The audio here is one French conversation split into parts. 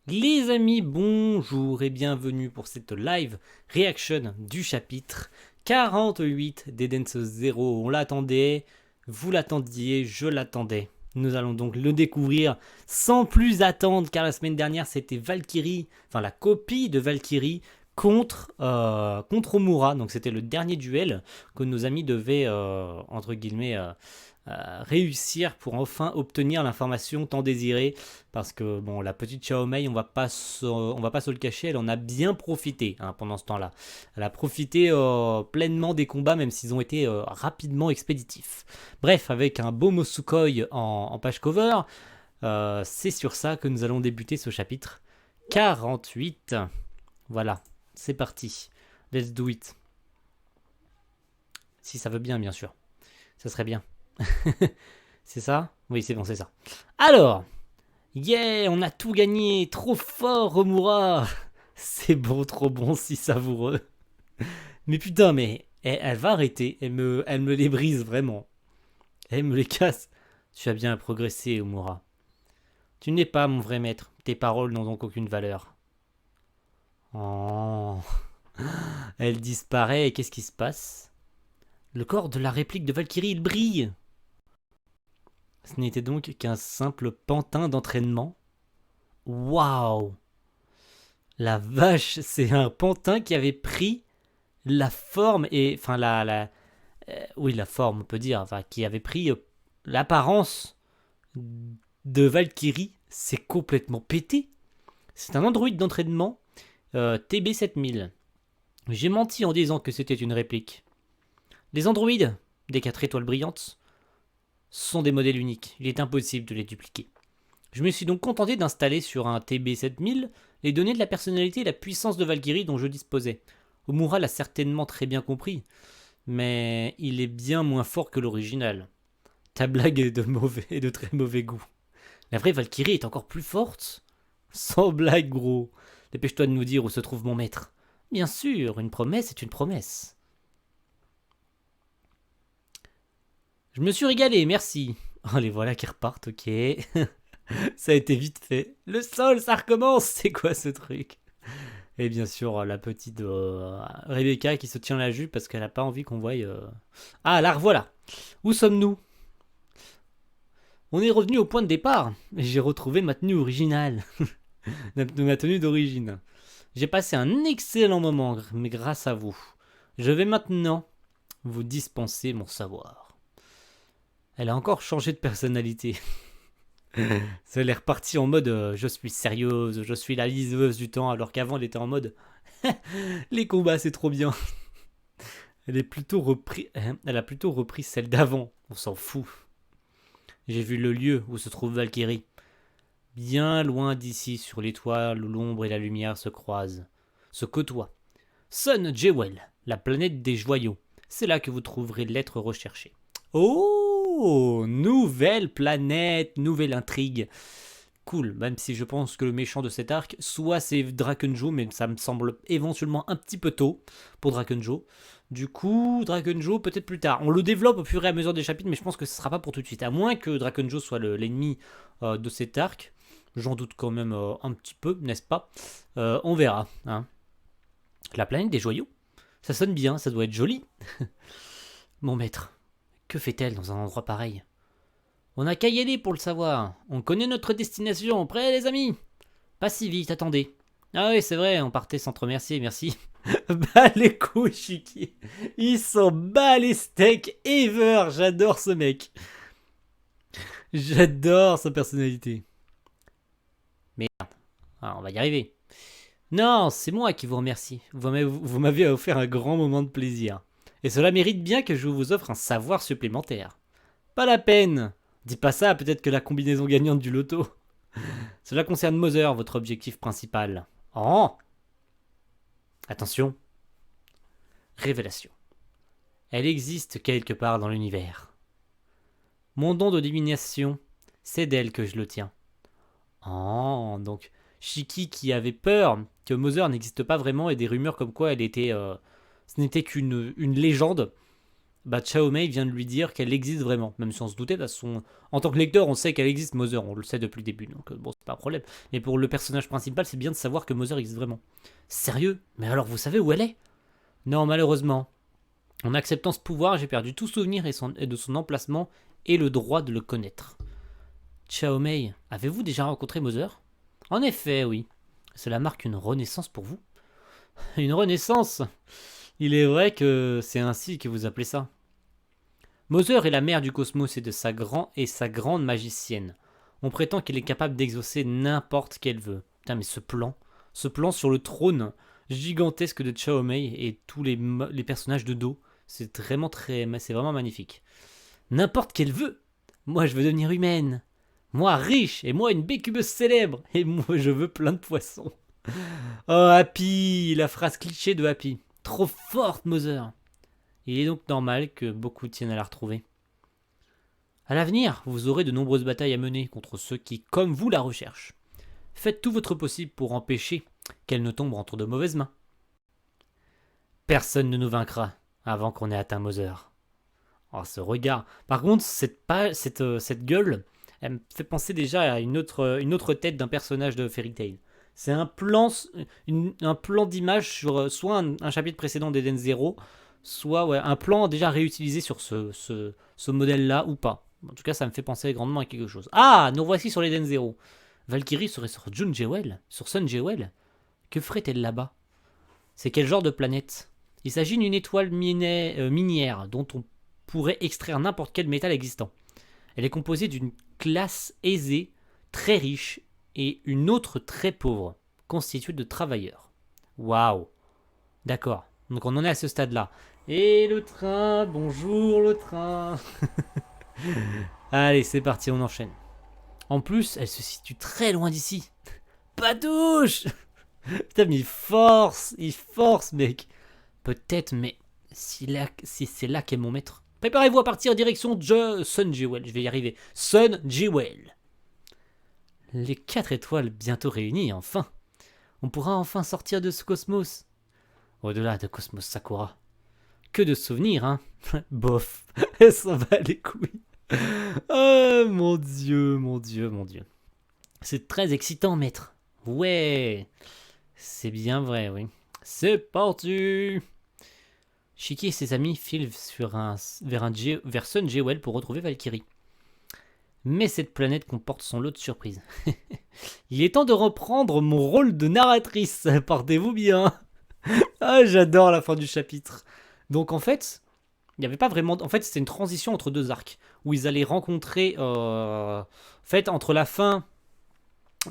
Les amis, bonjour et bienvenue pour cette live reaction du chapitre 48 d'Eden's Zero. On l'attendait, vous l'attendiez, je l'attendais. Nous allons donc le découvrir sans plus attendre car la semaine dernière c'était Valkyrie, enfin la copie de Valkyrie contre Omura. Donc c'était le dernier duel que nos amis devaient, entre guillemets, réussir pour enfin obtenir l'information tant désirée. Parce que bon, la petite Xiao Mei, on va pas se le cacher, elle en a bien profité pendant ce temps-là. Elle a profité pleinement des combats, même s'ils ont été rapidement expéditifs. Bref, avec un beau Mosukoi en page cover, c'est sur ça que nous allons débuter ce chapitre 48. Voilà, c'est parti. Let's do it. Si ça veut bien, bien sûr. Ça serait bien. C'est ça? Oui, c'est bon, c'est ça. Alors, yeah, on a tout gagné. Trop fort, Romura. C'est bon, trop bon, si savoureux. Mais putain, mais elle va arrêter. Elle me les brise vraiment. Elle me les casse. Tu as bien progressé, Omura. Tu n'es pas mon vrai maître. Tes paroles n'ont donc aucune valeur. Oh. Elle disparaît et qu'est-ce qui se passe? Le corps de la réplique de Valkyrie, il brille. Ce n'était donc qu'un simple pantin d'entraînement. Waouh! La vache, c'est un pantin qui avait pris la forme et enfin oui, la forme on peut dire, enfin qui avait pris l'apparence de Valkyrie. C'est complètement pété. C'est un androïde d'entraînement TB7000. J'ai menti en disant que c'était une réplique. Les androïdes des 4 étoiles brillantes sont des modèles uniques. Il est impossible de les dupliquer. Je me suis donc contenté d'installer sur un TB7000 les données de la personnalité et la puissance de Valkyrie dont je disposais. Omura l'a certainement très bien compris, mais il est bien moins fort que l'original. Ta blague est de très mauvais goût. La vraie Valkyrie est encore plus forte? Sans blague, gros. Dépêche-toi de nous dire où se trouve mon maître. Bien sûr, une promesse est une promesse. Je me suis régalé, merci. Oh, les voilà qui repartent, ok. Ça a été vite fait. Le sol, ça recommence. C'est quoi ce truc? Et bien sûr, la petite Rebecca qui se tient la jupe parce qu'elle n'a pas envie qu'on voie. Ah, la revoilà. Où sommes-nous? On est revenu au point de départ. J'ai retrouvé ma tenue originale. Ma tenue d'origine. J'ai passé un excellent moment, mais grâce à vous. Je vais maintenant vous dispenser mon savoir. Elle a encore changé de personnalité. Elle est repartie en mode je suis sérieuse, je suis la liseuse du temps, alors qu'avant elle était en mode les combats c'est trop bien. Elle a plutôt repris celle d'avant, on s'en fout. J'ai vu le lieu où se trouve Valkyrie. Bien loin d'ici, sur l'étoile où l'ombre et la lumière se croisent, se côtoient. Sun Jewel, la planète des joyaux. C'est là que vous trouverez l'être recherché. Oh, nouvelle planète, nouvelle intrigue. Cool, même si je pense que le méchant de cet arc, soit c'est Drakenjo, mais ça me semble éventuellement un petit peu tôt pour Drakenjo. Du coup, Drakenjo peut-être plus tard. On le développe au fur et à mesure des chapitres, mais je pense que ce sera pas pour tout de suite. À moins que Drakenjo soit l'ennemi de cet arc. J'en doute quand même un petit peu, n'est-ce pas? On verra. Hein. La planète des joyaux? Ça sonne bien, ça doit être joli. Mon maître, que fait-elle dans un endroit pareil? On n'a qu'à y aller pour le savoir. On connaît notre destination. Prêts, les amis? Pas si vite, attendez. Ah oui, c'est vrai, on partait sans te remercier, merci. Bah les couilles, Chiki. Il s'en bat les steaks ever. J'adore ce mec. J'adore sa personnalité. Merde. Ah, on va y arriver. Non, c'est moi qui vous remercie. Vous m'avez offert un grand moment de plaisir. Et cela mérite bien que je vous offre un savoir supplémentaire. Pas la peine. Dis pas ça, peut-être que la combinaison gagnante du loto. Cela concerne Mother, votre objectif principal. Oh! Attention. Révélation. Elle existe quelque part dans l'univers. Mon don de divination, c'est d'elle que je le tiens. Oh, donc Shiki qui avait peur que Mother n'existe pas vraiment et des rumeurs comme quoi elle était, ce n'était qu'une légende, bah Chao Mei vient de lui dire qu'elle existe vraiment, même si on se doutait, en tant que lecteur, on sait qu'elle existe, Mother, on le sait depuis le début, donc bon, c'est pas un problème. Mais pour le personnage principal, c'est bien de savoir que Mother existe vraiment. Sérieux? Mais alors vous savez où elle est? Non, malheureusement. En acceptant ce pouvoir, j'ai perdu tout souvenir et de son emplacement et le droit de le connaître. Chao Mei, avez-vous déjà rencontré Mother? En effet, oui. Cela marque une renaissance pour vous? Une renaissance? Il est vrai que c'est ainsi que vous appelez ça. Mother est la mère du cosmos et sa grande magicienne. On prétend qu'elle est capable d'exaucer n'importe qu'elle veut. Putain, mais ce plan sur le trône gigantesque de Chao Mei et tous les personnages de dos, c'est vraiment magnifique. N'importe qu'elle veut. Moi, je veux devenir humaine. Moi, riche. Et moi, une bécubeuse célèbre. Et moi, je veux plein de poissons. Oh, Happy, la phrase cliché de Happy. Trop forte, Mother. Il est donc normal que beaucoup tiennent à la retrouver. À l'avenir, vous aurez de nombreuses batailles à mener contre ceux qui, comme vous, la recherchent. Faites tout votre possible pour empêcher qu'elle ne tombe entre de mauvaises mains. Personne ne nous vaincra avant qu'on ait atteint Mother. Oh, ce regard. Par contre, cette gueule, elle me fait penser déjà à une autre tête d'un personnage de Fairy Tail. C'est un plan d'image sur soit un chapitre précédent d'Eden Zero, soit un plan déjà réutilisé sur ce modèle-là ou pas. En tout cas, ça me fait penser grandement à quelque chose. Ah, nous voici sur l'Eden Zero. Valkyrie serait sur June Jewel, sur Sun Jewel. Que ferait-elle là-bas? C'est quel genre de planète? Il s'agit d'une étoile minière dont on pourrait extraire n'importe quel métal existant. Elle est composée d'une classe aisée, très riche, et une autre très pauvre, constituée de travailleurs. Waouh. D'accord. Donc on en est à ce stade-là. Et le train, bonjour le train. Allez, c'est parti, on enchaîne. En plus, elle se situe très loin d'ici. Padouche. Putain, mais il force, mec. Peut-être, mais si c'est là qu'est mon maître. Préparez-vous à partir direction Sun Jewel. Je vais y arriver. Sun Jewel. Les 4 étoiles bientôt réunies, enfin. On pourra enfin sortir de ce cosmos. Au-delà de Cosmos Sakura. Que de souvenirs, hein. Bof. Elle s'en va les couilles. Oh mon dieu, mon dieu, mon dieu. C'est très excitant, maître. Ouais. C'est bien vrai, oui. C'est parti. Shiki et ses amis filent vers Sun Jewel pour retrouver Valkyrie. Mais cette planète comporte son lot de surprises. Il est temps de reprendre mon rôle de narratrice. Portez-vous bien. Ah, j'adore la fin du chapitre. Donc en fait, il n'y avait pas vraiment... En fait, c'était une transition entre deux arcs, où ils allaient rencontrer... En fait, entre la fin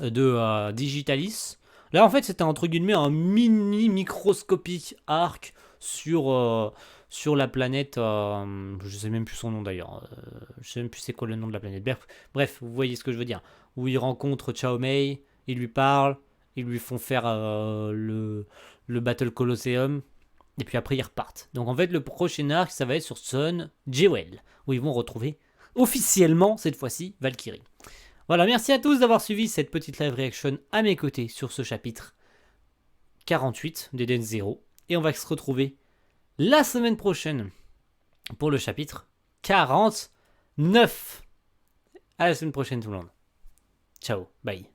de Digitalis... Là, en fait, c'était entre guillemets un microscopique arc sur la planète... je sais même plus son nom d'ailleurs. Je sais même plus c'est quoi le nom de la planète. Bref, vous voyez ce que je veux dire. Où ils rencontrent Chao Mei, ils lui parlent, ils lui font faire le Battle Colosseum, et puis après ils repartent. Donc en fait, le prochain arc, ça va être sur Sun Jewel, où ils vont retrouver officiellement, cette fois-ci, Valkyrie. Voilà, merci à tous d'avoir suivi cette petite live reaction à mes côtés sur ce chapitre 48 d'Eden Zero. Et on va se retrouver la semaine prochaine pour le chapitre 49. À la semaine prochaine tout le monde. Ciao, bye.